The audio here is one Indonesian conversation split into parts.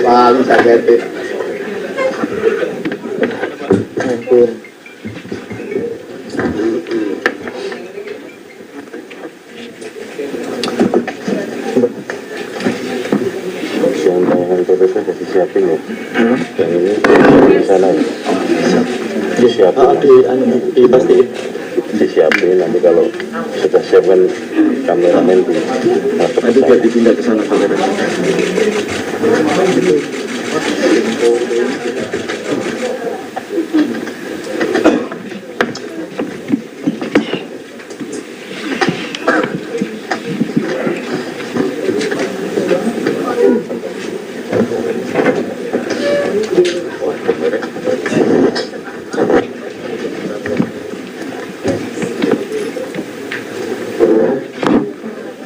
paling sakit. Yang tayangan PPP sudah disiapin ya? Yang ini di sana ya? Disiapin Pasti disiapin, nanti kalau sudah siap kan kameramen di nanti biar dipindah ke sana kamera.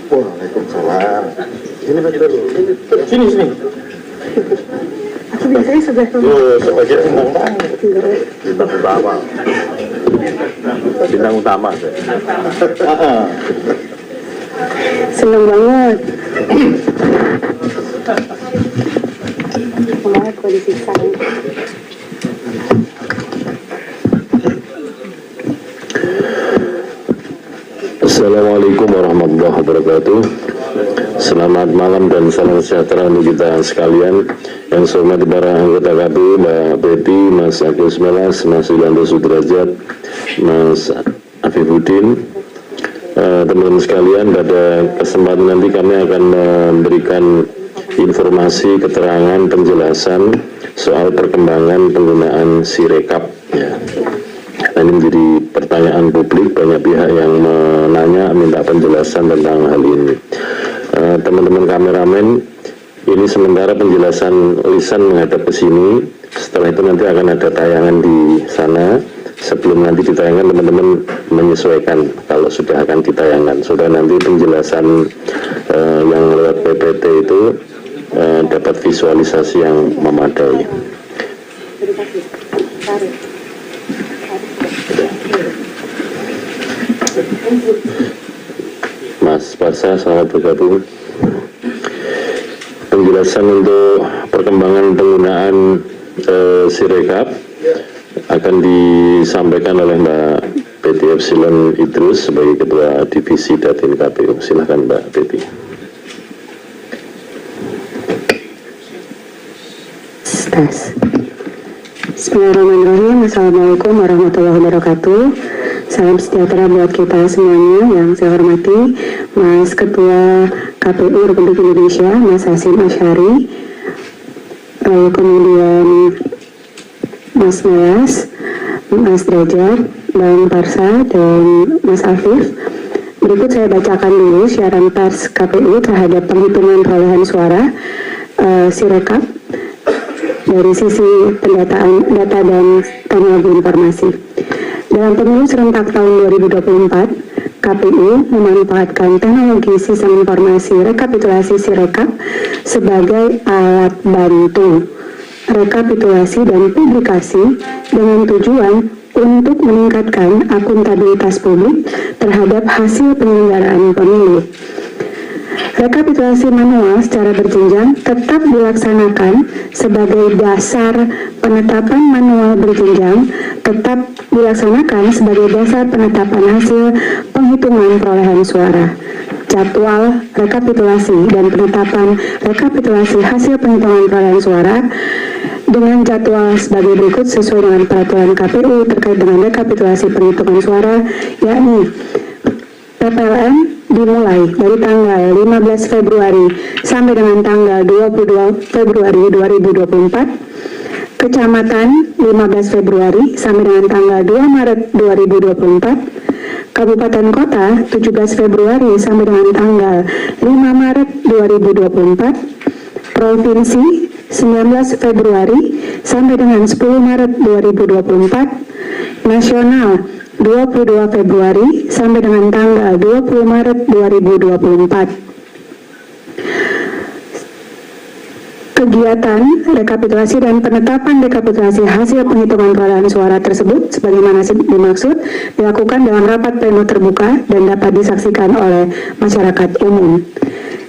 Waalaikumsalam. Ini betul. Sini. Aku biasanya sebelah rumah. Sebagai bintang utama. Bintang utama. Seneng banget. Kemarin aku disiksa. Assalamualaikum warahmatullahi wabarakatuh. Selamat malam dan salam sejahtera untuk kita sekalian. Yang saya hormati para anggota KPU, Mbak Betty, Mas Agus Melas, Mas Yulianto Sudrajat, Mas Afifuddin. Teman-teman sekalian, pada kesempatan nanti kami akan memberikan informasi, keterangan, penjelasan soal perkembangan penggunaan Sirekap. Ya. Ini menjadi pertanyaan publik, banyak pihak yang menanya, minta penjelasan tentang hal ini. Teman-teman kameramen, ini sementara penjelasan lisan menghadap ke sini. Setelah itu nanti akan ada tayangan di sana. Sebelum nanti ditayangkan, teman-teman menyesuaikan kalau sudah akan ditayangkan. Sudah nanti penjelasan yang lewat PPT itu dapat visualisasi yang memadai. Mas Parsa, selamat bergabung. Penjelasan untuk perkembangan penggunaan Sirekap akan disampaikan oleh Mbak Betty Epsilon Idrus sebagai Ketua Divisi Datin KPU. Silahkan Mbak Betty. Bismillahirrahmanirrahim. Assalamualaikum warahmatullahi wabarakatuh. Salam sejahtera buat kita semuanya. Yang saya hormati Mas Ketua KPU Republik Indonesia, Mas Hasyim Asyari, kemudian Mas Melas, Mas Derajat, Bang Parsa, dan Mas Afif. Berikut saya bacakan dulu siaran pers KPU terhadap penghitungan perolehan suara Sirekap dari sisi pendataan data dan teknologi informasi. Dalam pemilu serentak tahun 2024, KPU memanfaatkan teknologi sistem informasi rekapitulasi Sirekap sebagai alat bantu rekapitulasi dan publikasi dengan tujuan untuk meningkatkan akuntabilitas publik terhadap hasil penyelenggaraan pemilu. Rekapitulasi manual secara berjenjang tetap dilaksanakan sebagai dasar penetapan manual berjenjang tetap dilaksanakan sebagai dasar penetapan hasil penghitungan perolehan suara. Jadwal rekapitulasi dan penetapan rekapitulasi hasil penghitungan perolehan suara dengan jadwal sebagai berikut sesuai dengan peraturan KPU terkait dengan rekapitulasi penghitungan suara, yakni PPLN dimulai dari tanggal 15 Februari sampai dengan tanggal 22 Februari 2024, Kecamatan 15 Februari sampai dengan tanggal 2 Maret 2024, Kabupaten Kota 17 Februari sampai dengan tanggal 5 Maret 2024, Provinsi 19 Februari sampai dengan 10 Maret 2024, Nasional 22 Februari sampai dengan tanggal 20 Maret 2024. Kegiatan rekapitulasi dan penetapan rekapitulasi hasil penghitungan perolehan suara tersebut sebagaimana dimaksud dilakukan dalam rapat pleno terbuka dan dapat disaksikan oleh masyarakat umum.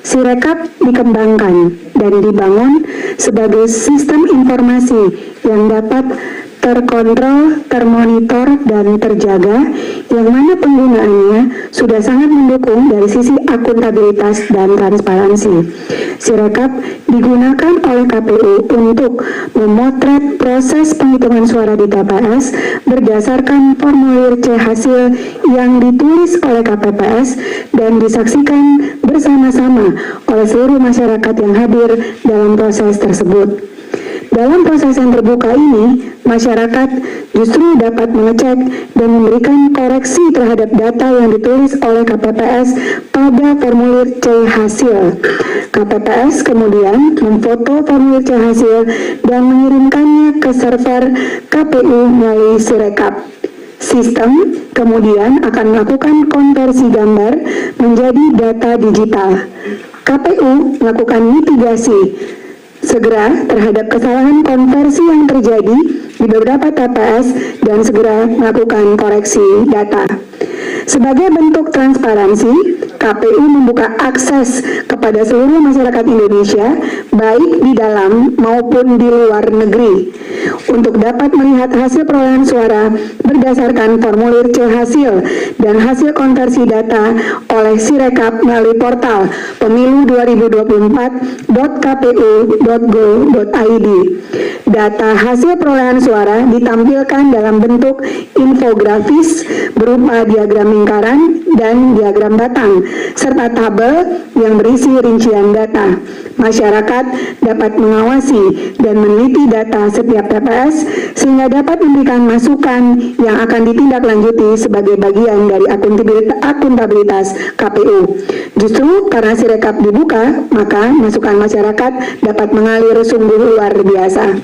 Sirekap dikembangkan dan dibangun sebagai sistem informasi yang dapat terkontrol, termonitor, dan terjaga, yang mana penggunaannya sudah sangat mendukung dari sisi akuntabilitas dan transparansi. Sirekap digunakan oleh KPU untuk memotret proses penghitungan suara di TPS berdasarkan formulir C hasil yang ditulis oleh KPPS dan disaksikan bersama-sama oleh seluruh masyarakat yang hadir dalam proses tersebut. Dalam proses yang terbuka ini, masyarakat justru dapat mengecek dan memberikan koreksi terhadap data yang ditulis oleh KPPS pada formulir C hasil. KPPS kemudian memfoto formulir C hasil dan mengirimkannya ke server KPU melalui Sirekap. Sistem kemudian akan melakukan konversi gambar menjadi data digital. KPU melakukan mitigasi segera terhadap kesalahan konversi yang terjadi di beberapa TPS dan segera melakukan koreksi data. Sebagai bentuk transparansi, KPU membuka akses kepada seluruh masyarakat Indonesia, baik di dalam maupun di luar negeri, untuk dapat melihat hasil perolehan suara berdasarkan formulir C hasil dan hasil konversi data oleh Sirekap melalui portal pemilu2024.kpu.go.id. Data hasil perolehan suara ditampilkan dalam bentuk infografis berupa diagram lingkaran dan diagram batang, serta tabel yang berisi rincian data. Masyarakat dapat mengawasi dan meneliti data setiap TPS sehingga dapat memberikan masukan yang akan ditindaklanjuti sebagai bagian dari akuntabilitas KPU. Justru karena Sirekap dibuka, maka masukan masyarakat dapat mengalir sungguh luar biasa.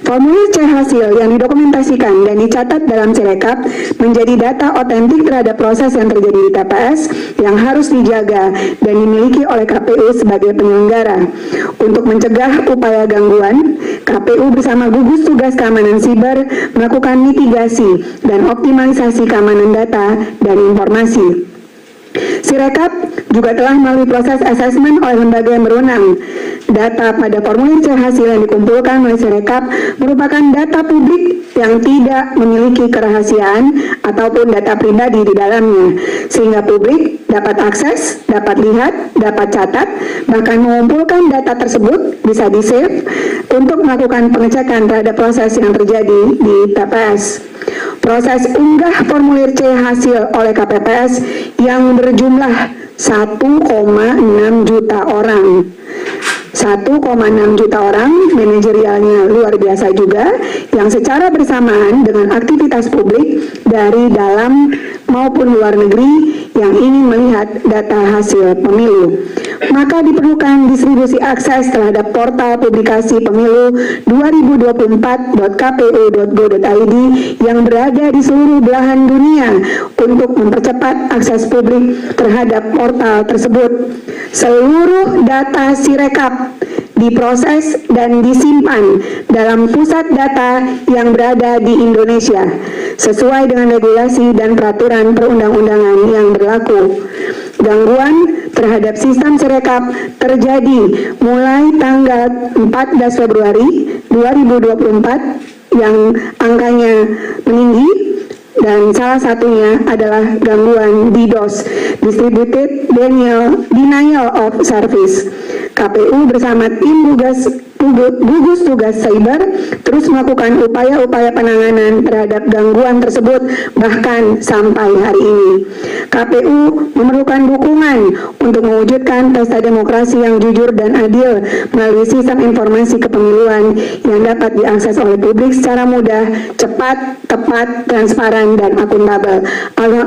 Formulir C hasil yang didokumentasikan dan dicatat dalam Sirekap menjadi data otentik terhadap proses yang terjadi di TPS yang harus dijaga dan dimiliki oleh KPU sebagai penyelenggara. Untuk mencegah upaya gangguan, KPU bersama gugus tugas keamanan siber melakukan mitigasi dan optimalisasi keamanan data dan informasi. Sirekap juga telah melalui proses asesmen oleh lembaga yang berwenang. Data pada formulir C hasil yang dikumpulkan oleh Sirekap merupakan data publik yang tidak memiliki kerahasiaan ataupun data pribadi di dalamnya, sehingga publik dapat akses, dapat lihat, dapat catat, bahkan mengumpulkan data tersebut bisa di-save untuk melakukan pengecekan terhadap proses yang terjadi di TPS. Proses unggah formulir C hasil oleh KPPS yang berjumlah 1,6 juta orang. 1,6 juta orang, manajerialnya luar biasa juga, yang secara bersamaan dengan aktivitas publik dari dalam maupun luar negeri yang ingin melihat data hasil pemilu. Maka diperlukan distribusi akses terhadap portal publikasi pemilu 2024.kpu.go.id yang berada di seluruh belahan dunia untuk mempercepat akses publik terhadap portal tersebut. Seluruh data Sirekap diproses dan disimpan dalam pusat data yang berada di Indonesia sesuai dengan regulasi dan peraturan perundang-undangan yang berlaku. Gangguan terhadap sistem Sirekap terjadi mulai tanggal 14 Februari 2024 yang angkanya meninggi, dan salah satunya adalah gangguan DDoS, Distributed Denial of Service. KPU bersama tim gugus tugas cyber terus melakukan upaya-upaya penanganan terhadap gangguan tersebut bahkan sampai hari ini. KPU memerlukan dukungan untuk mewujudkan pesta demokrasi yang jujur dan adil melalui sistem informasi kepemiluan yang dapat diakses oleh publik secara mudah, cepat, tepat, transparan, dan akuntabel.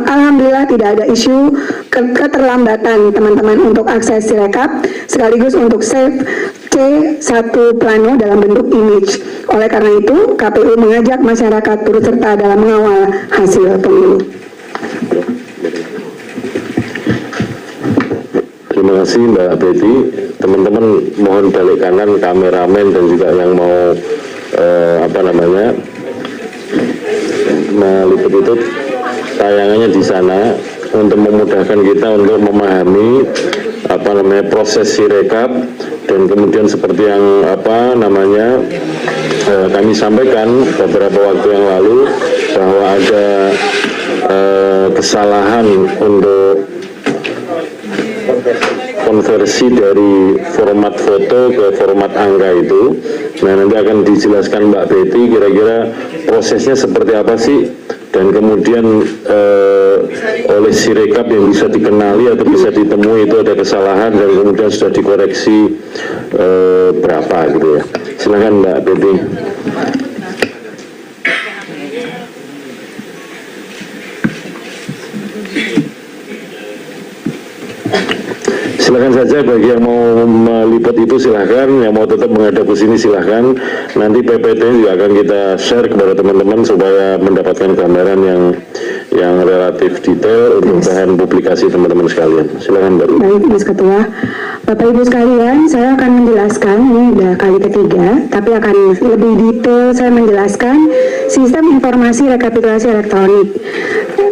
Alhamdulillah tidak ada isu keterlambatan teman-teman untuk akses Sirekap, sekaligus untuk save C1 plano dalam bentuk image. Oleh karena itu, KPU mengajak masyarakat turut serta dalam mengawal hasil pemilu. Terima kasih Mbak Betty. Teman-teman mohon balik kanan kameramen dan juga yang mau meliput-liput tayangannya di sana untuk memudahkan kita untuk memahami proses sirekap, dan kemudian seperti yang kami sampaikan beberapa waktu yang lalu bahwa ada kesalahan untuk konversi dari format foto ke format angka itu. Nah, nanti akan dijelaskan Mbak Betty kira-kira prosesnya seperti apa sih, dan kemudian oleh sirekap yang bisa dikenali atau bisa ditemui itu ada kesalahan dan kemudian sudah dikoreksi berapa gitu ya. Silakan Mbak Betty. Silakan saja, bagi yang mau meliput itu silahkan, yang mau tetap menghadap ke sini silahkan. Nanti PPT juga akan kita share kepada teman-teman supaya mendapatkan gambaran yang relatif detail untuk bahan publikasi teman-teman sekalian. Silakan Mbak. Baik, Mas Ketua. Bapak Ibu sekalian, saya akan menjelaskan, ini udah kali ketiga, tapi akan lebih detail saya menjelaskan sistem informasi rekapitulasi elektronik.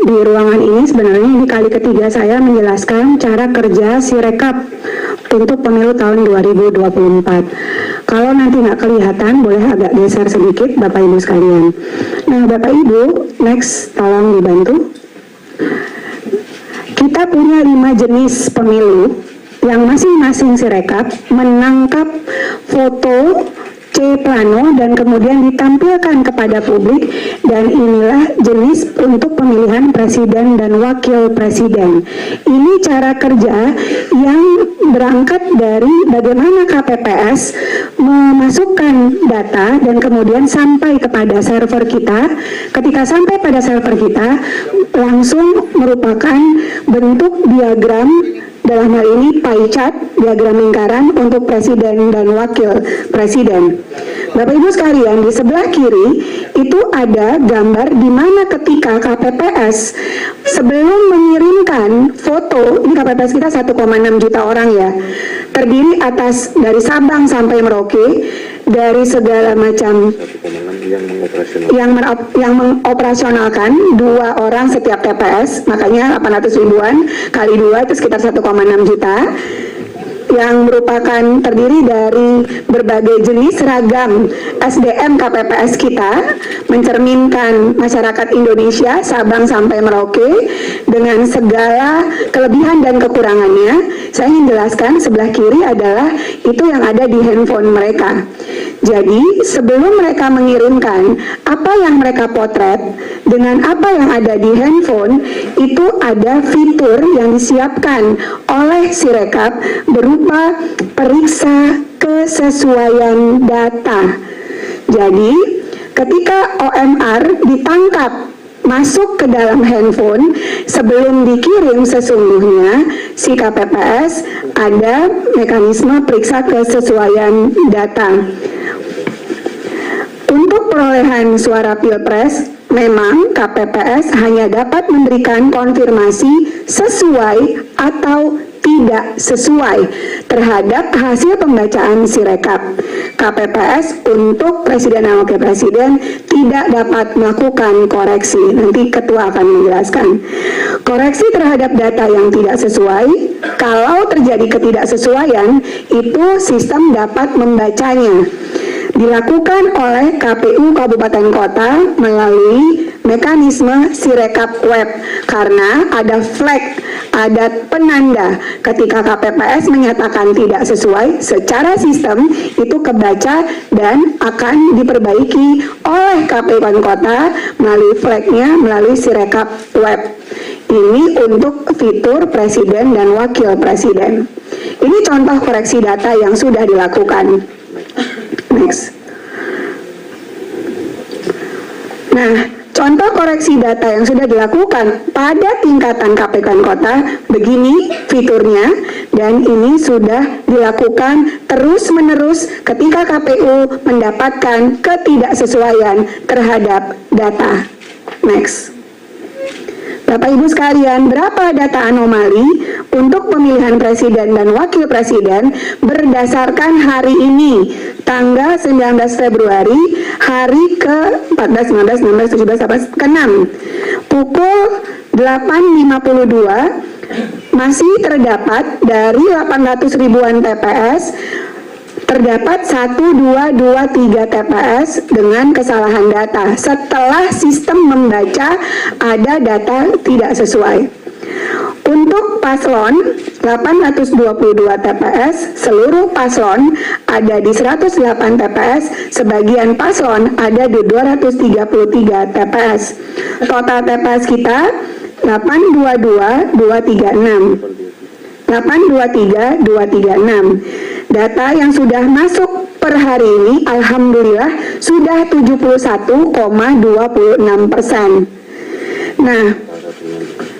Di ruangan ini sebenarnya ini kali ketiga saya menjelaskan cara kerja sirekap untuk pemilu tahun 2024. Kalau nanti nggak kelihatan, boleh agak geser sedikit Bapak Ibu sekalian. Nah, Bapak Ibu, next tolong dibantu. Kita punya 5 jenis pemilu yang masing-masing sirekap menangkap foto C plano dan kemudian ditampilkan kepada publik, dan inilah jenis untuk pemilihan presiden dan wakil presiden. Ini cara kerja yang berangkat dari bagaimana KPPS memasukkan data dan kemudian sampai kepada server kita. Ketika sampai pada server kita langsung merupakan bentuk diagram, dalam hal ini pie chart, diagram lingkaran untuk presiden dan wakil presiden. Bapak Ibu sekalian, di sebelah kiri itu ada gambar di mana ketika KPPS sebelum mengirimkan foto, ini KPPS kita 1,6 juta orang ya, terdiri atas dari Sabang sampai Merauke, dari segala macam yang mengoperasionalkan 2 orang setiap TPS, makanya 800 ribuan kali 2 itu sekitar 1,6 juta, yang merupakan terdiri dari berbagai jenis ragam SDM KPPS kita, mencerminkan masyarakat Indonesia Sabang sampai Merauke dengan segala kelebihan dan kekurangannya. Saya ingin jelaskan sebelah kiri adalah itu yang ada di handphone mereka. Jadi sebelum mereka mengirimkan apa yang mereka potret dengan apa yang ada di handphone, itu ada fitur yang disiapkan oleh Sirekap berupa periksa kesesuaian data. Jadi ketika OMR ditangkap masuk ke dalam handphone, sebelum dikirim sesungguhnya si KPPS ada mekanisme periksa kesesuaian data. Untuk perolehan suara Pilpres, memang KPPS hanya dapat memberikan konfirmasi sesuai atau tidak sesuai terhadap hasil pembacaan Sirekap. KPPS untuk presiden dan wakil presiden tidak dapat melakukan koreksi. Nanti ketua akan menjelaskan. Koreksi terhadap data yang tidak sesuai, kalau terjadi ketidaksesuaian, itu sistem dapat membacanya. Dilakukan oleh KPU Kabupaten Kota melalui mekanisme Sirekap web, karena ada flag, ada penanda ketika KPPS menyatakan tidak sesuai, secara sistem itu kebaca dan akan diperbaiki oleh KPU Kabupaten Kota melalui flagnya, melalui Sirekap web. Ini untuk fitur presiden dan wakil presiden. Ini contoh koreksi data yang sudah dilakukan. Next. Nah, contoh koreksi data yang sudah dilakukan pada tingkatan KPU Kota, begini fiturnya, dan ini sudah dilakukan terus-menerus ketika KPU mendapatkan ketidaksesuaian terhadap data. Next. Bapak Ibu sekalian, berapa data anomali untuk pemilihan presiden dan wakil presiden berdasarkan hari ini, tanggal 19 Februari, hari ke-14, 15, 16, 17, 18, ke-6, pukul 8.52 masih terdapat dari 800 ribuan TPS, terdapat 1, 2, 3 TPS dengan kesalahan data setelah sistem membaca ada data tidak sesuai. Untuk paslon 822 TPS, seluruh paslon ada di 108 TPS, sebagian paslon ada di 233 TPS. Total TPS kita 822.236. 823.236. Data yang sudah masuk per hari ini alhamdulillah sudah 71,26%. Nah,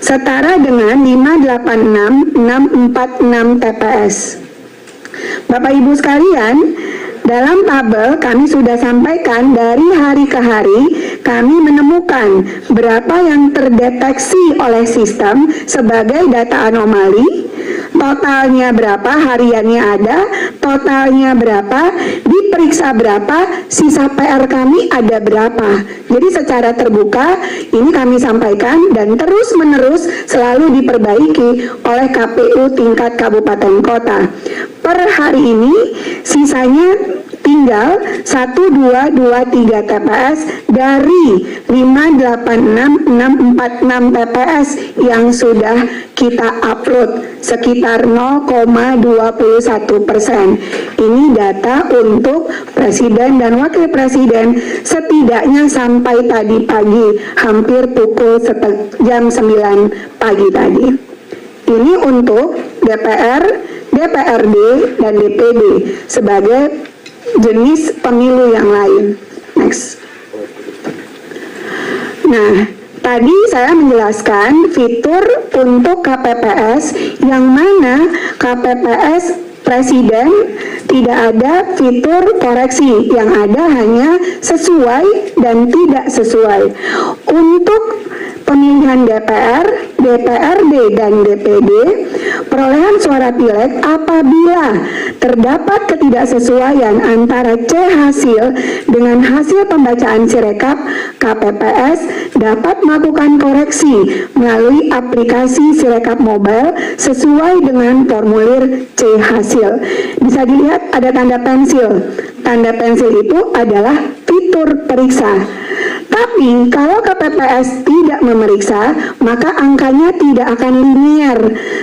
setara dengan 586.646 TPS. Bapak Ibu sekalian, dalam tabel kami sudah sampaikan dari hari ke hari kami menemukan berapa yang terdeteksi oleh sistem sebagai data anomali, totalnya berapa, hariannya ada, totalnya berapa, diperiksa berapa, sisa PR kami ada berapa. Jadi secara terbuka ini kami sampaikan dan terus menerus selalu diperbaiki oleh KPU tingkat kabupaten kota. Per hari ini sisanya tinggal 1, 2, 3 TPS dari 586.646 TPS yang sudah kita upload, sekitar 0,21%. Ini data untuk Presiden dan Wakil Presiden setidaknya sampai tadi pagi, hampir pukul jam 9 pagi tadi. Ini untuk DPR, DPRD, dan DPD sebagai jenis pemilu yang lain. Next. Nah, tadi saya menjelaskan fitur untuk KPPS yang mana KPPS Presiden tidak ada fitur koreksi, yang ada hanya sesuai dan tidak sesuai. Untuk pemilihan DPR, DPRD, dan DPD, perolehan suara pileg apabila terdapat ketidaksesuaian antara C hasil dengan hasil pembacaan Sirekap, KPPS dapat melakukan koreksi melalui aplikasi Sirekap Mobile sesuai dengan formulir C hasil. Bisa dilihat ada tanda pensil. Tanda pensil itu adalah fitur periksa. Tapi kalau KPPS tidak memeriksa, maka angkanya tidak akan linear,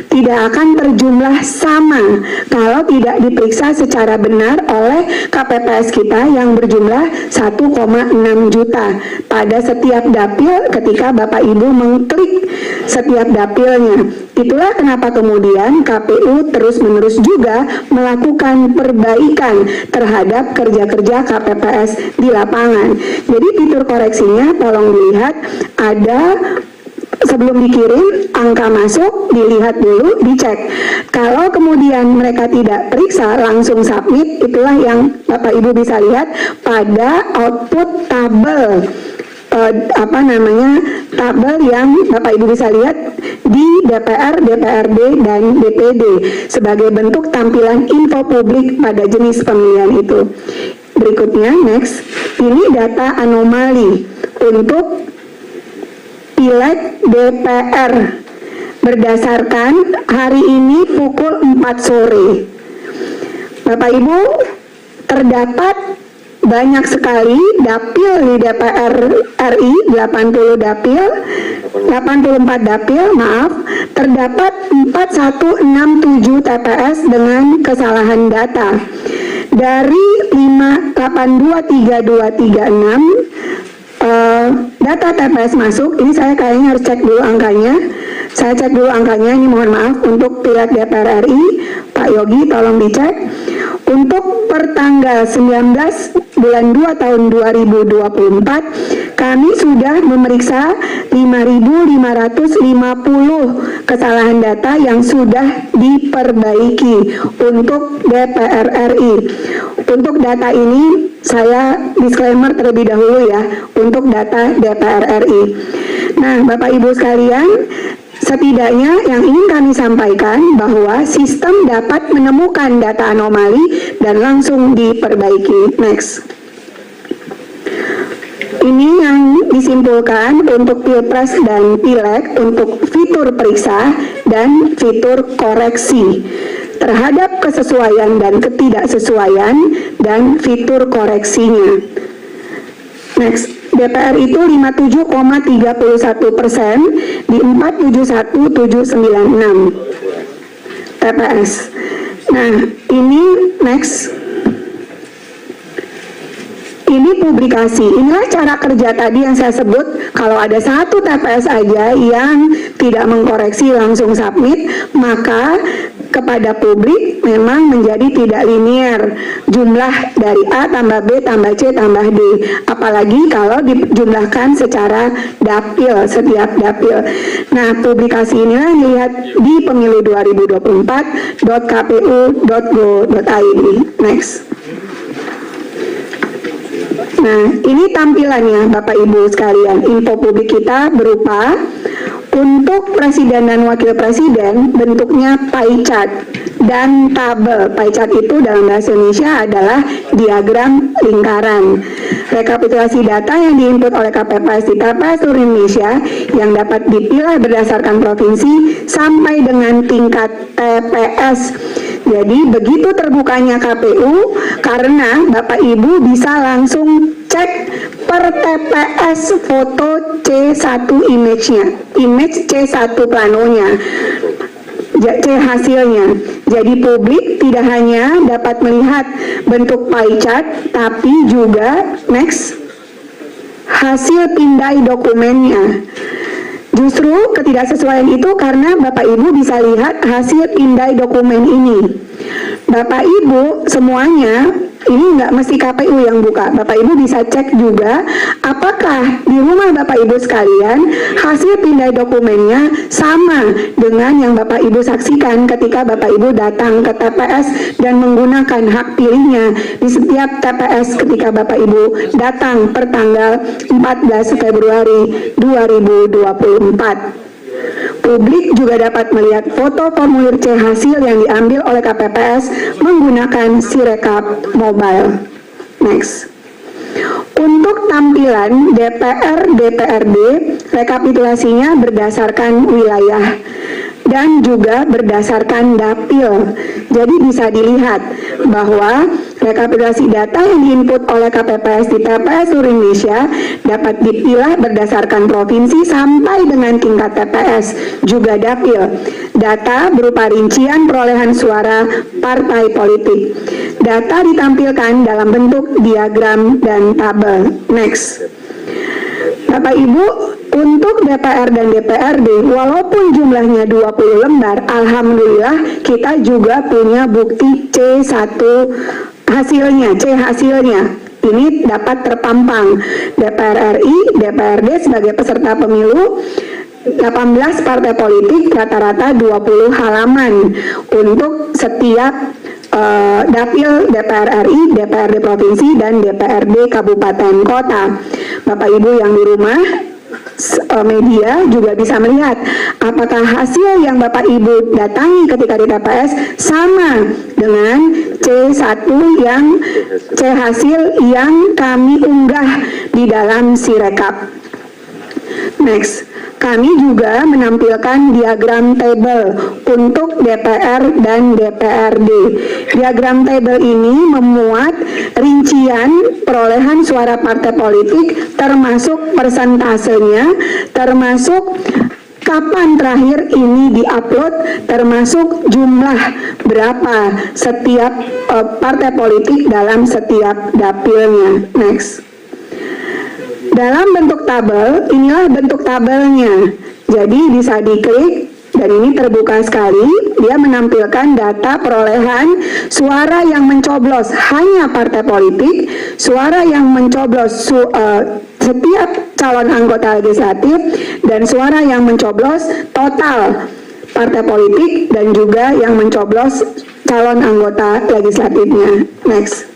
tidak akan berjumlah sama kalau tidak diperiksa secara benar oleh KPPS kita yang berjumlah 1,6 juta pada setiap dapil ketika Bapak Ibu mengklik setiap dapilnya. Itulah kenapa kemudian KPU terus-menerus juga melakukan perbaikan terhadap kerja-kerja KPPS di lapangan. Jadi fitur koreksinya tolong dilihat, ada sebelum dikirim angka masuk, dilihat dulu, dicek. Kalau kemudian mereka tidak periksa langsung submit, itulah yang Bapak Ibu bisa lihat pada output tabel tabel yang Bapak Ibu bisa lihat di DPR, DPRD, dan DPD sebagai bentuk tampilan info publik pada jenis pemilihan itu. Berikutnya, next, ini data anomali untuk pileg DPR berdasarkan hari ini pukul 4 sore. Bapak Ibu, terdapat banyak sekali dapil di DPR RI, 84 dapil, terdapat 4167 TPS dengan kesalahan data. Dari 5823236 data TPS masuk, ini saya kayaknya harus cek dulu angkanya. Saya cek dulu angkanya, ini mohon maaf untuk pileg DPR RI, Pak Yogi tolong dicek. Untuk pertanggal 19 bulan 2 tahun 2024, kami sudah memeriksa 5.550 kesalahan data yang sudah diperbaiki untuk DPR RI. Untuk data ini saya disclaimer terlebih dahulu ya, untuk data DPR RI. Nah, Bapak Ibu sekalian, setidaknya yang ingin kami sampaikan bahwa sistem dapat menemukan data anomali dan langsung diperbaiki. Next. Ini yang disimpulkan untuk Pilpres dan Pileg untuk fitur periksa dan fitur koreksi terhadap kesesuaian dan ketidaksesuaian dan fitur koreksinya. Next, DPR itu 57,31% di 471.796 TPS. Nah, ini next. Ini publikasi, inilah cara kerja tadi yang saya sebut. Kalau ada satu TPS aja yang tidak mengkoreksi langsung submit, maka kepada publik memang menjadi tidak linear jumlah dari A tambah B tambah C tambah D, apalagi kalau dijumlahkan secara dapil, setiap dapil. Nah, publikasi inilah dilihat di pemilu2024.kpu.go.id. Next. Nah, ini tampilannya Bapak Ibu sekalian. Info publik kita berupa untuk presiden dan wakil presiden bentuknya pie chart dan tabel. Pie chart itu dalam bahasa Indonesia adalah diagram lingkaran. Rekapitulasi data yang diinput oleh KPPS di TPS seluruh Indonesia yang dapat dipilah berdasarkan provinsi sampai dengan tingkat TPS. Jadi begitu terbukanya KPU, karena Bapak Ibu bisa langsung cek per TPS foto C1 image-nya, image C1 planonya, C hasilnya. Jadi publik tidak hanya dapat melihat bentuk pie chart, tapi juga next, hasil pindai dokumennya. Justru ketidaksesuaian itu karena Bapak Ibu bisa lihat hasil pindai dokumen ini. Bapak Ibu semuanya, ini nggak mesti KPU yang buka. Bapak Ibu bisa cek juga apakah di rumah Bapak Ibu sekalian hasil pindai dokumennya sama dengan yang Bapak Ibu saksikan ketika Bapak Ibu datang ke TPS dan menggunakan hak pilihnya di setiap TPS ketika Bapak Ibu datang per tanggal 14 Februari 2024. Publik juga dapat melihat foto formulir C hasil yang diambil oleh KPPS menggunakan Sirekap mobile. Next. Untuk tampilan DPR-DPRD, rekapitulasinya berdasarkan wilayah dan juga berdasarkan dapil. Jadi bisa dilihat bahwa rekapitulasi data yang diinput oleh KPPS di TPS seluruh Indonesia dapat dipilah berdasarkan provinsi sampai dengan tingkat TPS, juga dapil. Data berupa rincian perolehan suara partai politik. Data ditampilkan dalam bentuk diagram dan tabel. Next. Bapak Ibu, untuk DPR dan DPRD, walaupun jumlahnya 20 lembar, alhamdulillah kita juga punya bukti C1 hasilnya, C hasilnya. Ini dapat terpampang. DPR RI, DPRD sebagai peserta pemilu, 18 partai politik, rata-rata 20 halaman untuk setiap dapil DPR RI, DPRD provinsi, dan DPRD kabupaten kota. Bapak Ibu yang di rumah, media juga bisa melihat apakah hasil yang Bapak Ibu datangi ketika di TPS sama dengan C1 yang C hasil yang kami unggah di dalam Sirekap. Next, kami juga menampilkan diagram table untuk DPR dan DPRD. Diagram table ini memuat rincian perolehan suara partai politik, termasuk persentasenya, termasuk kapan terakhir ini diupload, termasuk jumlah berapa setiap partai politik dalam setiap dapilnya. Next. Dalam bentuk tabel, inilah bentuk tabelnya. Jadi bisa diklik dan ini terbuka sekali. Dia menampilkan data perolehan suara yang mencoblos hanya partai politik, suara yang mencoblos setiap calon anggota legislatif, dan suara yang mencoblos total partai politik dan juga yang mencoblos calon anggota legislatifnya. Next.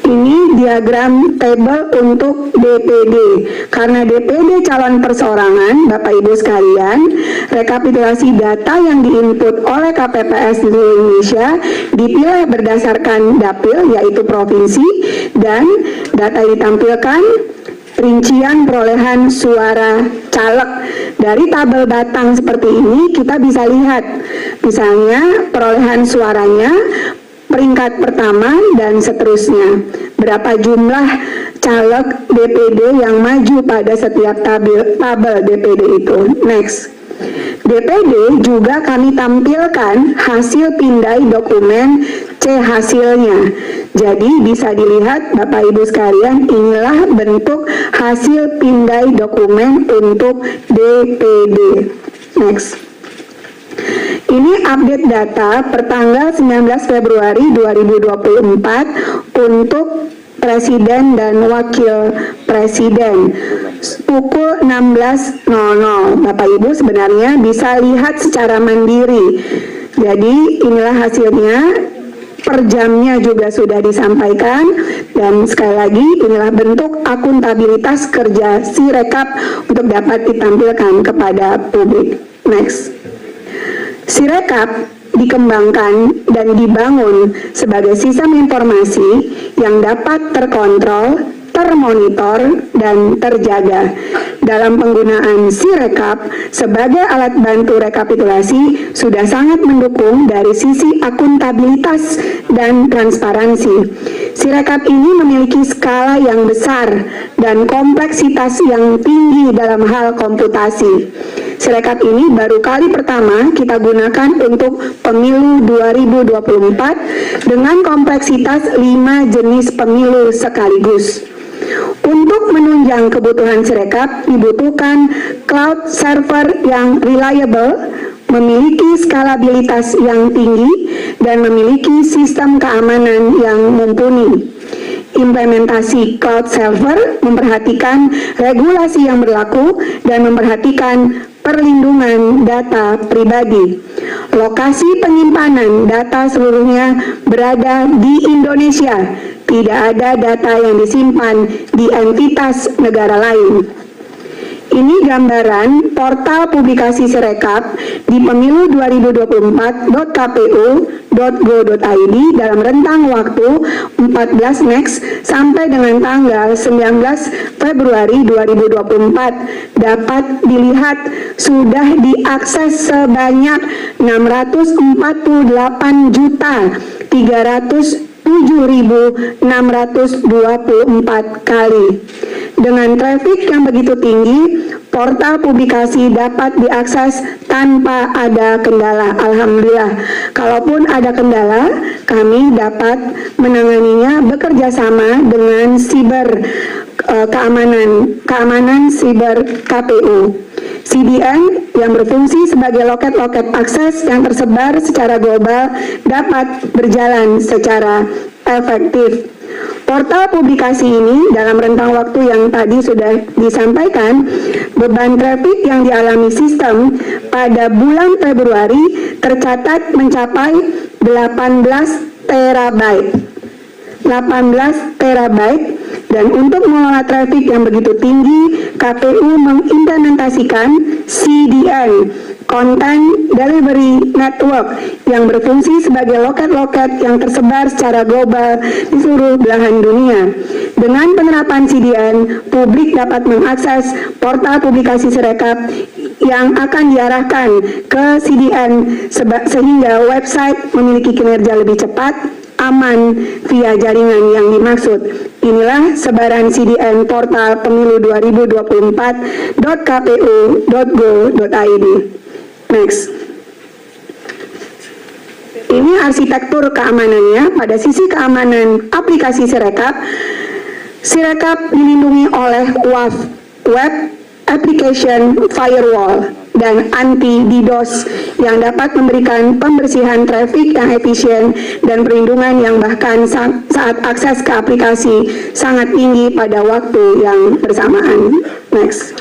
Ini diagram table untuk DPD. Karena DPD calon perseorangan, Bapak Ibu sekalian, rekapitulasi data yang diinput oleh KPPS di seluruh Indonesia dipilih berdasarkan dapil, yaitu provinsi, dan data ditampilkan rincian perolehan suara caleg. Dari tabel batang seperti ini kita bisa lihat misalnya perolehan suaranya, peringkat pertama dan seterusnya, berapa jumlah caleg DPD yang maju pada setiap tabel DPD itu. Next. DPD juga kami tampilkan hasil pindai dokumen C hasilnya. Jadi bisa dilihat Bapak Ibu sekalian, inilah bentuk hasil pindai dokumen untuk DPD. Next. Ini update data pertanggal 19 Februari 2024 untuk Presiden dan Wakil Presiden pukul 16.00. Bapak Ibu sebenarnya bisa lihat secara mandiri. Jadi inilah hasilnya, per jamnya juga sudah disampaikan, dan sekali lagi inilah bentuk akuntabilitas kerja Sirekap untuk dapat ditampilkan kepada publik. Next. Sirekap dikembangkan dan dibangun sebagai sistem informasi yang dapat terkontrol, termonitor, dan terjaga. Dalam penggunaan Sirekap sebagai alat bantu rekapitulasi sudah sangat mendukung dari sisi akuntabilitas dan transparansi. Sirekap ini memiliki skala yang besar dan kompleksitas yang tinggi dalam hal komputasi. Sirekap ini baru kali pertama kita gunakan untuk pemilu 2024 dengan kompleksitas 5 jenis pemilu sekaligus. Untuk menunjang kebutuhan Sirekap dibutuhkan cloud server yang reliable, memiliki skalabilitas yang tinggi, dan memiliki sistem keamanan yang mumpuni. Implementasi cloud server memperhatikan regulasi yang berlaku dan memperhatikan perlindungan data pribadi. Lokasi penyimpanan data seluruhnya berada di Indonesia. Tidak ada data yang disimpan di entitas negara lain. Ini gambaran portal publikasi Sirekap di pemilu 2024.kpu.go.id dalam rentang waktu 14 Max sampai dengan tanggal 19 Februari 2024 dapat dilihat sudah diakses sebanyak 648.307.624 kali. Dengan traffic yang begitu tinggi, portal publikasi dapat diakses tanpa ada kendala. Alhamdulillah, kalaupun ada kendala, kami dapat menanganinya bekerja sama dengan keamanan siber KPU. CDN yang berfungsi sebagai loket-loket akses yang tersebar secara global dapat berjalan secara efektif. Portal publikasi ini dalam rentang waktu yang tadi sudah disampaikan, beban traffic yang dialami sistem pada bulan Februari tercatat mencapai 18 terabyte, dan untuk mengelola traffic yang begitu tinggi, KPU mengimplementasikan CDN, Content Delivery Network, yang berfungsi sebagai loket-loket yang tersebar secara global di seluruh belahan dunia. Dengan penerapan CDN, publik dapat mengakses portal publikasi Sirekap yang akan diarahkan ke CDN sehingga website memiliki kinerja lebih cepat, aman via jaringan yang dimaksud. Inilah sebaran CDN portal pemilu 2024.kpu.go.id. Next. Ini arsitektur keamanannya. Pada sisi keamanan aplikasi Sirekap, Sirekap dilindungi oleh WAF, Web Application Firewall, dan anti-DDoS yang dapat memberikan pembersihan traffic yang efisien dan perlindungan yang bahkan saat akses ke aplikasi sangat tinggi pada waktu yang bersamaan. Next.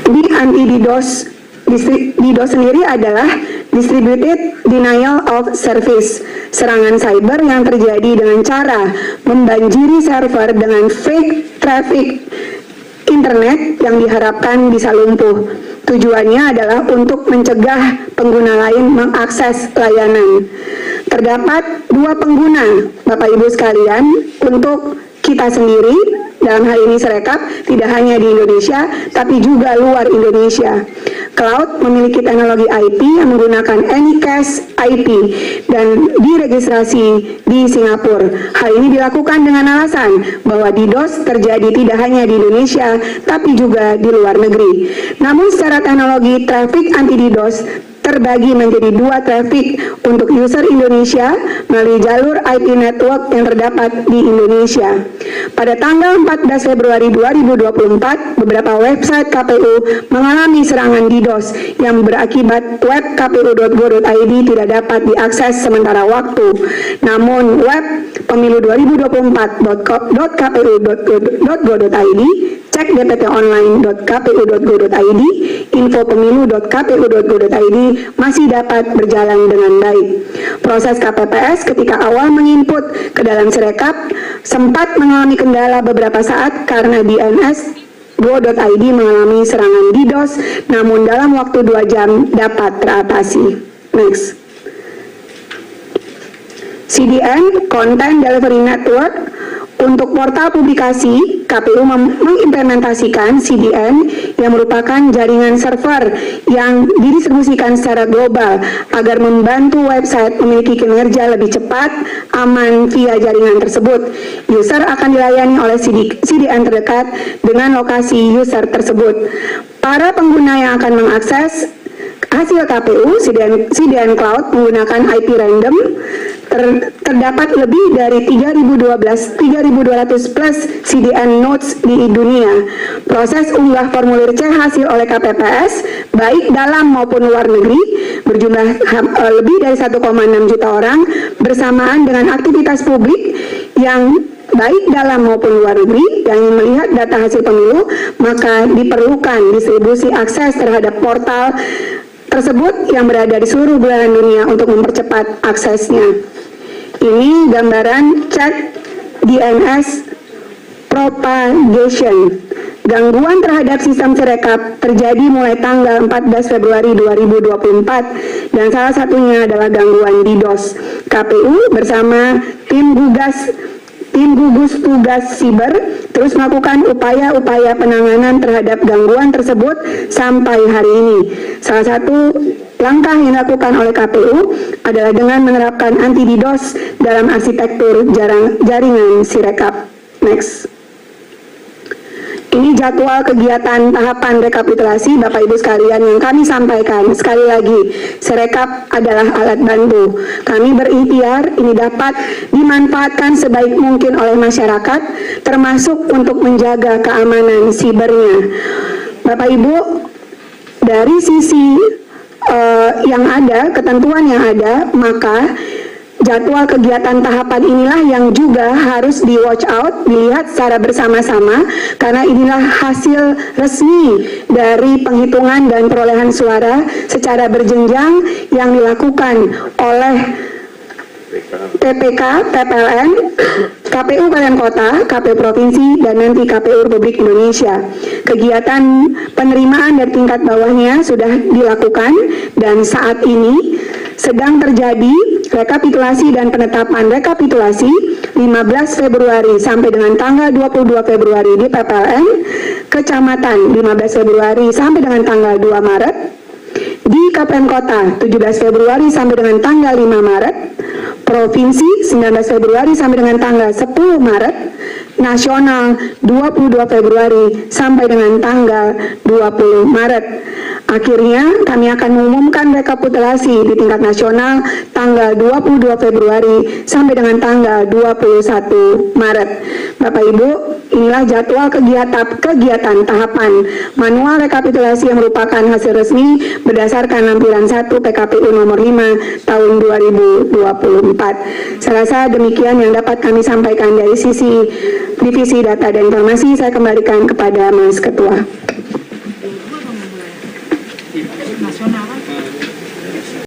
Di anti-DDoS sendiri adalah distributed denial of service, serangan cyber yang terjadi dengan cara membanjiri server dengan fake traffic internet yang diharapkan bisa lumpuh. Tujuannya adalah untuk mencegah pengguna lain mengakses layanan. Terdapat dua pengguna, Bapak Ibu sekalian, untuk kita sendiri, dalam hal ini Sirekap, tidak hanya di Indonesia, tapi juga luar Indonesia. Cloud memiliki teknologi IP yang menggunakan Anycast IP dan diregistrasi di Singapura. Hal ini dilakukan dengan alasan bahwa DDoS terjadi tidak hanya di Indonesia, tapi juga di luar negeri. Namun secara teknologi, traffic anti-DDoS terbagi menjadi dua traffic untuk user Indonesia melalui jalur IP network yang terdapat di Indonesia. Pada tanggal 14 Februari 2024, beberapa website KPU mengalami serangan DDoS yang berakibat web kpu.go.id tidak dapat diakses sementara waktu. Namun web pemilu2024.kpu.go.id, cek dptonline.kpu.go.id, infopemilu.kpu.go.id masih dapat berjalan dengan baik. Proses KPPS ketika awal menginput ke dalam Sirekap sempat mengalami kendala beberapa saat karena DNS go.id mengalami serangan DDoS, namun dalam waktu 2 jam dapat teratasi. Next. CDN, Content Delivery Network. Untuk portal publikasi, KPU mengimplementasikan CDN yang merupakan jaringan server yang didistribusikan secara global agar membantu website memiliki kinerja lebih cepat, aman via jaringan tersebut. User akan dilayani oleh CDN terdekat dengan lokasi user tersebut. Para pengguna yang akan mengakses hasil KPU, CDN Cloud menggunakan IP random, terdapat lebih dari 3.200 plus CDN nodes di dunia. Proses unggah formulir C hasil oleh KPPS, baik dalam maupun luar negeri, berjumlah lebih dari 1,6 juta orang, bersamaan dengan aktivitas publik yang baik dalam maupun luar negeri yang ingin melihat data hasil pemilu, maka diperlukan distribusi akses terhadap portal tersebut yang berada di seluruh belahan dunia untuk mempercepat aksesnya. Ini gambaran chat DNS propagation. Gangguan terhadap sistem Sirekap terjadi mulai tanggal 14 Februari 2024 dan salah satunya adalah gangguan DDoS. KPU bersama tim gugus tugas siber terus melakukan upaya-upaya penanganan terhadap gangguan tersebut sampai hari ini. Salah satu langkah yang dilakukan oleh KPU adalah dengan menerapkan anti-DDoS dalam arsitektur jaringan Sirekap. Next. Ini jadwal kegiatan tahapan rekapitulasi Bapak Ibu sekalian yang kami sampaikan. Sekali lagi, Sirekap adalah alat bantu. Kami berikhtiar ini dapat dimanfaatkan sebaik mungkin oleh masyarakat, termasuk untuk menjaga keamanan sibernya. Bapak Ibu, dari sisi yang ada, ketentuan yang ada, maka jadwal kegiatan tahapan inilah yang juga harus di watch out, dilihat secara bersama-sama, karena inilah hasil resmi dari penghitungan dan perolehan suara secara berjenjang yang dilakukan oleh PPK, PPLN, KPU Kabupaten Kota, KPU Provinsi, dan nanti KPU Republik Indonesia. Kegiatan penerimaan dari tingkat bawahnya sudah dilakukan dan saat ini sedang terjadi rekapitulasi dan penetapan rekapitulasi 15 Februari sampai dengan tanggal 22 Februari di PPLN, Kecamatan 15 Februari sampai dengan tanggal 2 Maret, di Kabupaten Kota 17 Februari sampai dengan tanggal 5 Maret, Provinsi 19 Februari sampai dengan tanggal 10 Maret, Nasional 22 Februari sampai dengan tanggal 20 Maret. Akhirnya kami akan mengumumkan rekapitulasi di tingkat nasional tanggal 22 Februari sampai dengan tanggal 21 Maret. Bapak Ibu, inilah jadwal kegiatan tahapan manual rekapitulasi yang merupakan hasil resmi berdasarkan lampiran 1 PKPU nomor 5 tahun 2024. Saya rasa demikian yang dapat kami sampaikan dari sisi Divisi Data dan Informasi. Saya kembalikan kepada Mas Ketua.